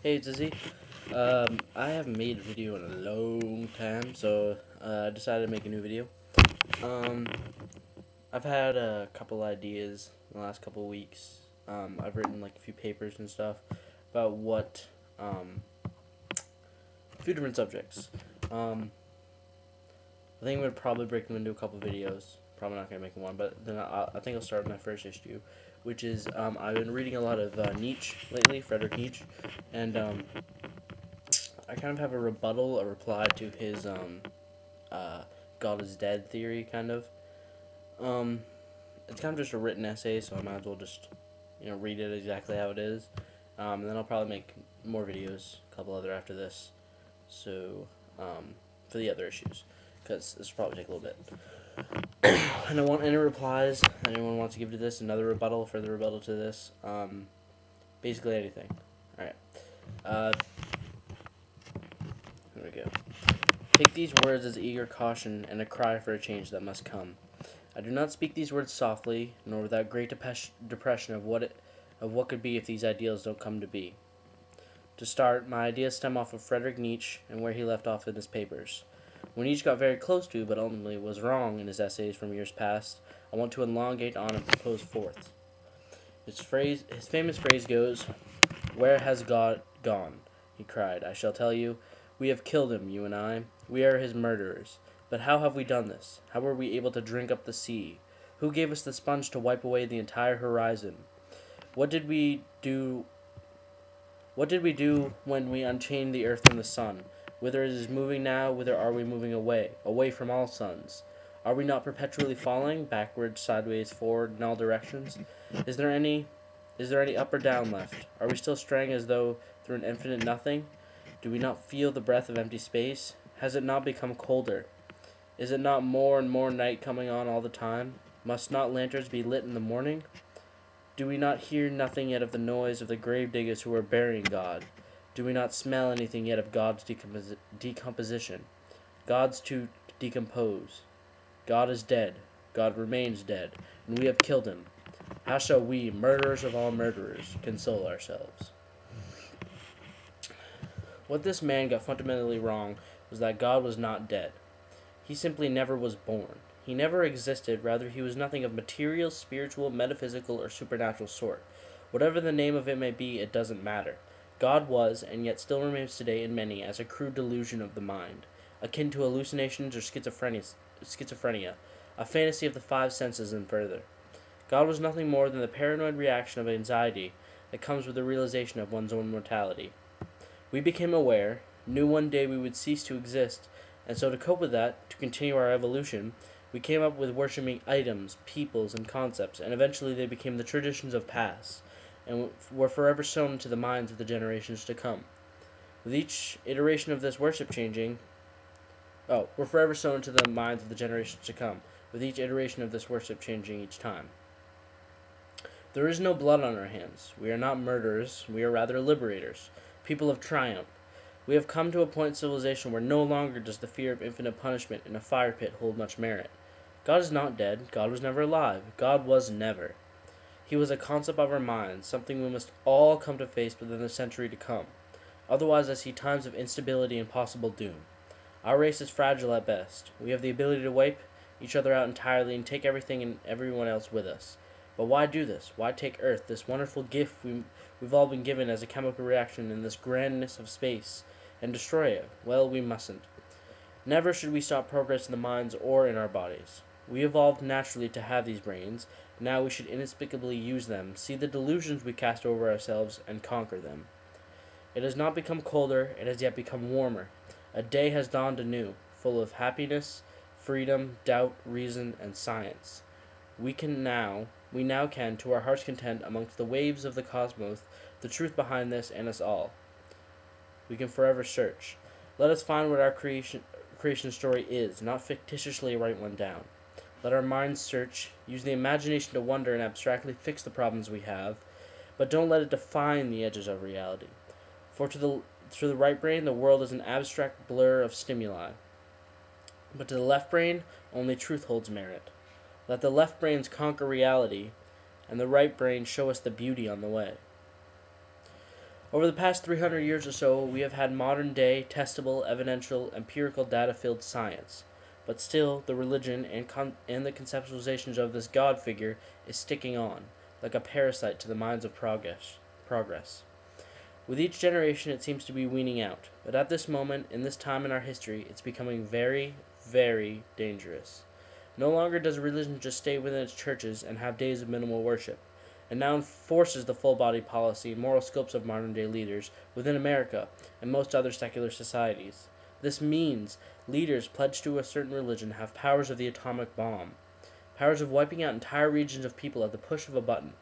Hey, it's Izzy. I haven't made a video in a long time, so I decided to make a new video. Um, I've had a couple ideas in the last couple weeks. I've written like a few papers and stuff about a few different subjects. I think I'm gonna probably break them into a couple videos. Probably not gonna make one, but then I think I'll start with my first issue, which is I've been reading a lot of Nietzsche lately, Friedrich Nietzsche, and I kind of have a rebuttal, a reply to his uh, God is dead theory, kind of. Um, it's kind of just a written essay, so I might as well just read it exactly how it is. And then I'll probably make more videos, a couple other after this, so for the other issues, because this will probably take a little bit. And I want any replies anyone wants to give to this, another rebuttal, further rebuttal to this, basically anything. Alright. There we go. Take these words as eager caution and a cry for a change that must come. I do not speak these words softly, nor without great depression of what could be if these ideals don't come to be. To start, my ideas stem off of Friedrich Nietzsche and where he left off in his papers. When Nietzsche got very close to, but ultimately was wrong in his essays from years past, I want to elongate on and propose forth. His famous phrase goes, "Where has God gone?" he cried. "I shall tell you. We have killed him, you and I. We are his murderers. But how have we done this? How were we able to drink up the sea? Who gave us the sponge to wipe away the entire horizon? What did we do? What did we do when we unchained the earth from the sun? Whither it is moving now, whither are we moving away? Away from all suns. Are we not perpetually falling, backwards, sideways, forward, in all directions? Is there any up or down left? Are we still straying as though through an infinite nothing? Do we not feel the breath of empty space? Has it not become colder? Is it not more and more night coming on all the time? Must not lanterns be lit in the morning? Do we not hear nothing yet of the noise of the grave diggers who are burying God? Do we not smell anything yet of God's decomposition? God's to decompose. God is dead. God remains dead, and we have killed him. How shall we, murderers of all murderers, console ourselves? What this man got fundamentally wrong was that God was not dead. He simply never was born. He never existed, rather he was nothing of material, spiritual, metaphysical, or supernatural sort. Whatever the name of it may be, it doesn't matter. God was, and yet still remains today in many, as a crude delusion of the mind, akin to hallucinations or schizophrenia, a fantasy of the five senses and further. God was nothing more than the paranoid reaction of anxiety that comes with the realization of one's own mortality. We became aware, knew one day we would cease to exist, and so to cope with that, to continue our evolution, we came up with worshipping items, peoples, and concepts, and eventually they became the traditions of past, and were forever sown into the minds of the generations to come. With each iteration of this worship changing, were forever sown into the minds of the generations to come, with each iteration of this worship changing each time. There is no blood on our hands. We are not murderers, we are rather liberators, people of triumph. We have come to a point in civilization where no longer does the fear of infinite punishment in a fire pit hold much merit. God is not dead. God was never alive. God was never. He was a concept of our minds, something we must all come to face within the century to come. Otherwise, I see times of instability and possible doom. Our race is fragile at best. We have the ability to wipe each other out entirely and take everything and everyone else with us. But why do this? Why take Earth, this wonderful gift we've all been given as a chemical reaction in this grandness of space, and destroy it? Well, we mustn't. Never should we stop progress in the minds or in our bodies. We evolved naturally to have these brains. Now we should inexplicably use them, see the delusions we cast over ourselves, and conquer them. It has not become colder, it has yet become warmer. A day has dawned anew, full of happiness, freedom, doubt, reason, and science. We now can, to our heart's content, amongst the waves of the cosmos, the truth behind this and us all. We can forever search. Let us find what our creation story is, not fictitiously write one down. Let our minds search, use the imagination to wonder and abstractly fix the problems we have, but don't let it define the edges of reality. For to the right brain, the world is an abstract blur of stimuli, but to the left brain, only truth holds merit. Let the left brains conquer reality, and the right brain show us the beauty on the way. Over the past 300 years or so, we have had modern-day, testable, evidential, empirical data-filled science. But still, the religion and the conceptualizations of this God figure is sticking on, like a parasite to the minds of progress. With each generation, it seems to be weaning out, but at this moment, in this time in our history, it's becoming very, very dangerous. No longer does religion just stay within its churches and have days of minimal worship. It now enforces the full body policy and moral scopes of modern day leaders within America and most other secular societies. This means leaders pledged to a certain religion have powers of the atomic bomb, powers of wiping out entire regions of people at the push of a button.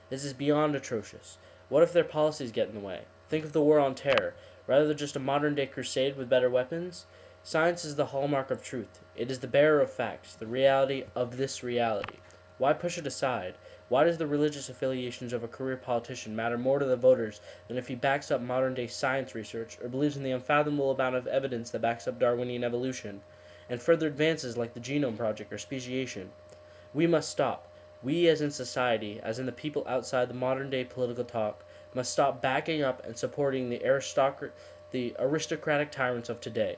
This is beyond atrocious. What if their policies get in the way? Think of the war on terror. Rather than just a modern day crusade with better weapons, science is the hallmark of truth. It is the bearer of facts, the reality of this reality. Why push it aside? Why does the religious affiliations of a career politician matter more to the voters than if he backs up modern-day science research or believes in the unfathomable amount of evidence that backs up Darwinian evolution and further advances like the Genome Project or speciation? We must stop. We as in society, as in the people outside the modern-day political talk, must stop backing up and supporting the aristocratic tyrants of today.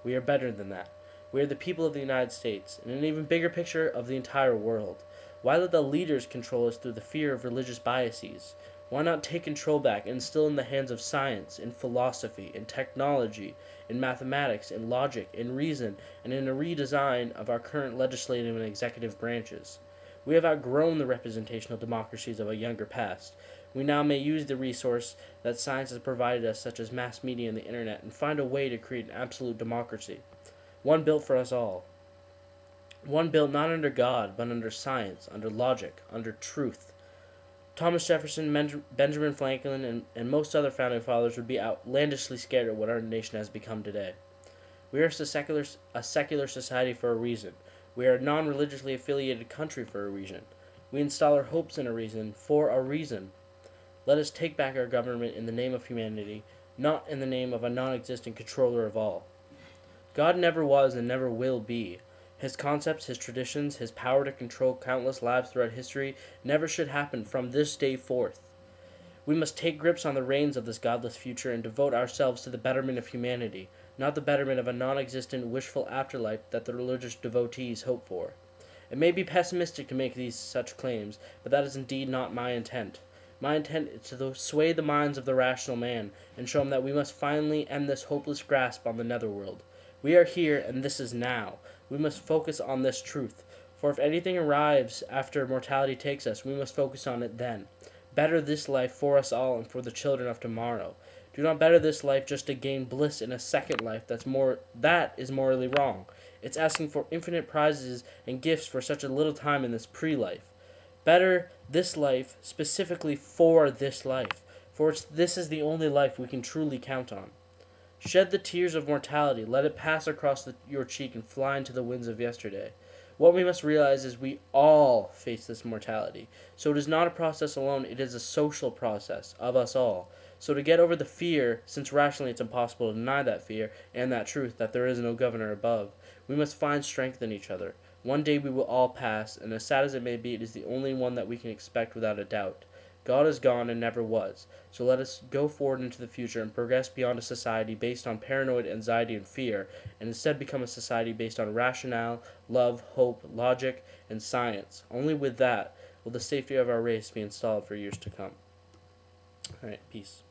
We are better than that. We are the people of the United States, in an even bigger picture of the entire world. Why let the leaders control us through the fear of religious biases? Why not take control back and instill in the hands of science, in philosophy, in technology, in mathematics, in logic, in reason, and in a redesign of our current legislative and executive branches? We have outgrown the representational democracies of a younger past. We now may use the resource that science has provided us, such as mass media and the internet, and find a way to create an absolute democracy. One built for us all. One built not under God, but under science, under logic, under truth. Thomas Jefferson, Benjamin Franklin, and most other founding fathers would be outlandishly scared at what our nation has become today. We are a secular society for a reason. We are a non-religiously affiliated country for a reason. We install our hopes in a reason for a reason. Let us take back our government in the name of humanity, not in the name of a non-existent controller of all. God never was and never will be. His concepts, his traditions, his power to control countless lives throughout history never should happen from this day forth. We must take grips on the reins of this godless future and devote ourselves to the betterment of humanity, not the betterment of a non-existent, wishful afterlife that the religious devotees hope for. It may be pessimistic to make such claims, but that is indeed not my intent. My intent is to sway the minds of the rational man and show him that we must finally end this hopeless grasp on the netherworld. We are here, and this is now. We must focus on this truth, for if anything arrives after mortality takes us, we must focus on it then. Better this life for us all and for the children of tomorrow. Do not better this life just to gain bliss in a second life. That is morally wrong. It's asking for infinite prizes and gifts for such a little time in this pre-life. Better this life specifically for this life, for this is the only life we can truly count on. Shed the tears of mortality, let it pass across your cheek and fly into the winds of yesterday. What we must realize is we all face this mortality. So it is not a process alone, it is a social process of us all. So to get over the fear, since rationally it's impossible to deny that fear and that truth that there is no governor above, we must find strength in each other. One day we will all pass, and as sad as it may be, it is the only one that we can expect without a doubt. God is gone and never was, so let us go forward into the future and progress beyond a society based on paranoid anxiety and fear, and instead become a society based on rationale, love, hope, logic, and science. Only with that will the safety of our race be installed for years to come. Alright, peace.